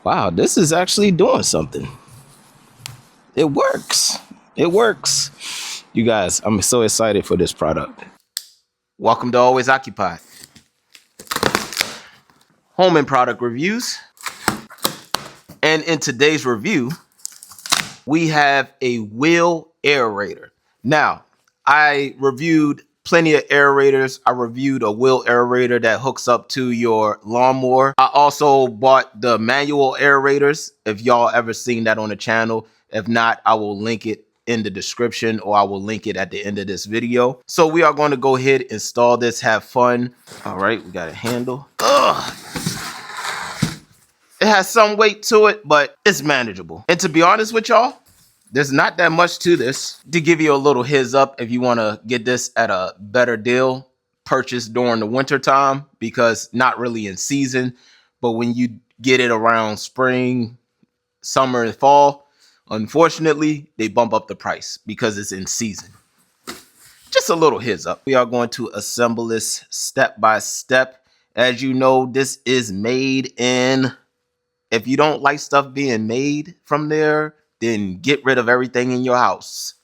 Wow, this is actually doing something. It works. It works. You guys, I'm so excited for this product. Welcome to Always Occupied. Home and product reviews. And in today's review, we have a wheel aerator. Now, I reviewed plenty of aerators. I reviewed a wheel aerator that hooks up to your lawnmower. I also bought the manual aerators, if y'all ever seen that on the channel. If not, I will link it in the description, or I will link it at the end of this video. So we are going to go ahead, install this, have fun. All right, we got a handle. Ugh. It has some weight to it, but it's manageable. And to be honest with y'all, there's not that much to this. To give you a little heads up, if you want to get this at a better deal, purchase during the winter time, because not really in season, but when you get it around spring, summer, and fall, unfortunately, they bump up the price because it's in season. Just a little heads up. We are going to assemble this step by step. As you know, this is made in. If you don't like stuff being made from there, then get rid of everything in your house.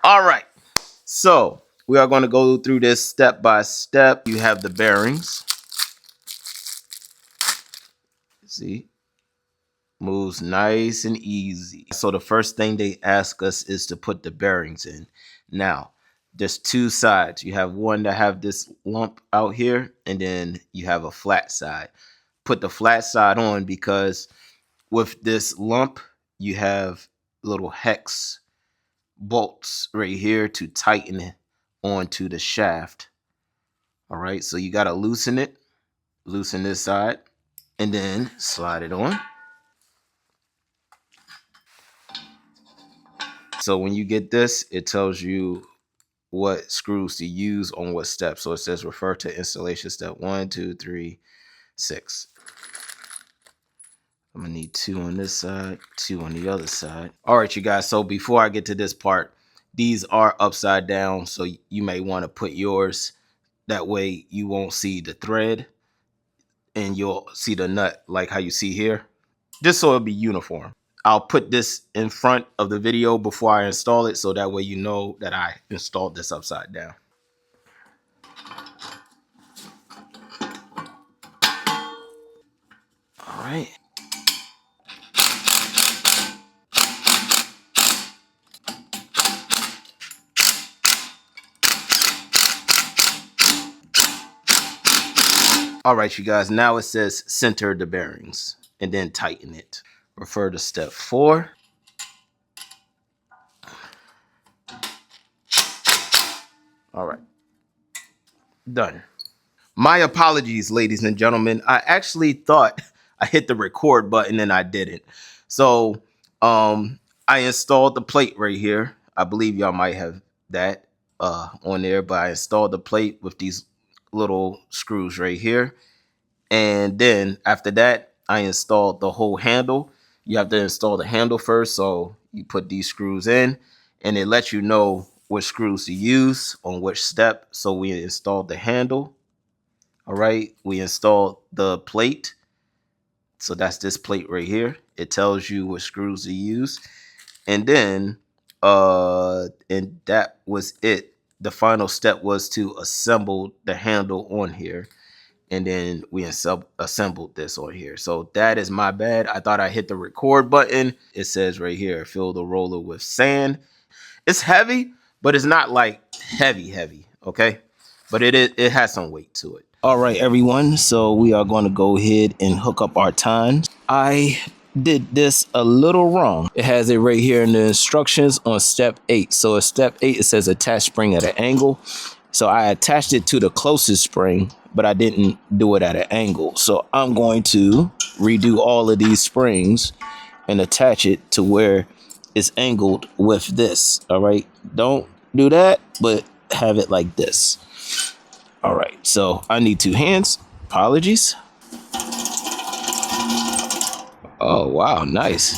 All right, so we are going to go through this step by step. You have the bearings. See, moves nice and easy. So the first thing they ask us is to put the bearings in. Now, there's two sides. You have one that have this lump out here, and then you have a flat side. Put the flat side on because with this lump, you have little hex bolts right here to tighten it onto the shaft. All right, so you got to loosen it, loosen this side, and then slide it on. So when you get this, it tells you what screws to use on what step. So it says refer to installation step 1, 2, 3, 6. I'm gonna need 2 on this side, 2 on the other side. All right, you guys, so before I get to this part, these are upside down, so you may want to put yours. That way you won't see the thread and you'll see the nut like how you see here, just so it'll be uniform. I'll put this in front of the video before I install it, so that way you know that I installed this upside down. All right. All right, you guys, now it says center the bearings and then tighten it. Refer to step 4. All right, done. My apologies, ladies and gentlemen. I actually thought I hit the record button and I didn't. So I installed the plate right here. I believe y'all might have that on there, but I installed the plate with these little screws right here. And then after that, I installed the whole handle. You have to install the handle first. So you put these screws in and it lets you know which screws to use on which step. So we installed the handle. All right, we installed the plate. So that's this plate right here. It tells you what screws to use. And then, and that was it. The final step was to assemble the handle on here. And then we assembled this on here. So that is my bad. I thought I hit the record button. It says right here, fill the roller with sand. It's heavy, but it's not like heavy, okay? But it has some weight to it. All right, everyone. So we are going to go ahead and hook up our tines. I did this a little wrong. It has it right here in the instructions on step 8. So at step 8, it says attach spring at an angle. So I attached it to the closest spring, but I didn't do it at an angle. So I'm going to redo all of these springs and attach it to where it's angled with this. All right. Don't do that, but have it like this. All right. So I need 2 hands. Apologies. Oh, wow. Nice.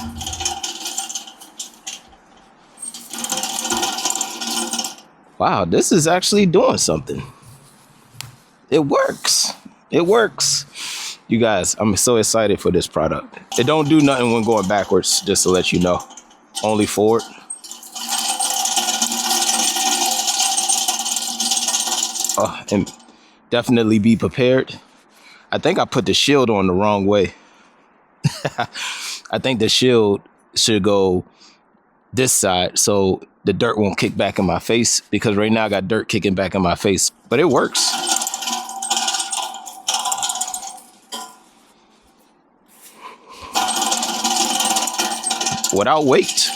Wow. This is actually doing something. It works. It works. You guys, I'm so excited for this product. It don't do nothing when going backwards, just to let you know. Only forward. And definitely be prepared. I think I put the shield on the wrong way. I think the shield should go this side so the dirt won't kick back in my face, because right now I got dirt kicking back in my face, but it works. Without weight.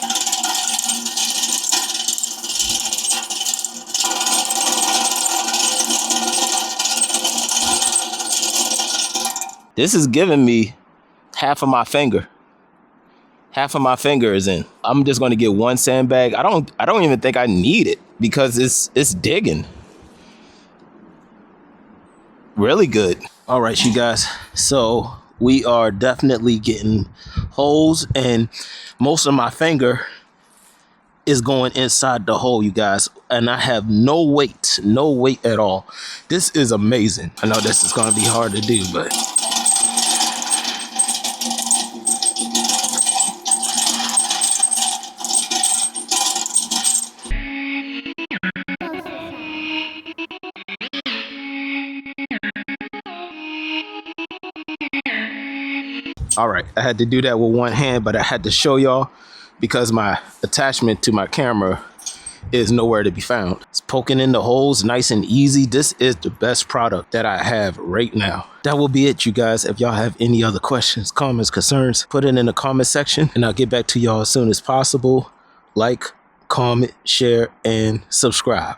This is giving me half of my finger. Half of my finger is in. I'm just going to get one sandbag. I don't even think I need it because it's digging really good. All right, you guys. So we are definitely getting holes, and most of my finger is going inside the hole, you guys, and I have no weight at all. This is amazing. I know this is going to be hard to do, but all right, I had to do that with one hand, but I had to show y'all because my attachment to my camera is nowhere to be found. It's poking in the holes nice and easy. This is the best product that I have right now. That will be it, you guys. If y'all have any other questions, comments, concerns, put it in the comment section and I'll get back to y'all as soon as possible. Like, comment, share, and subscribe.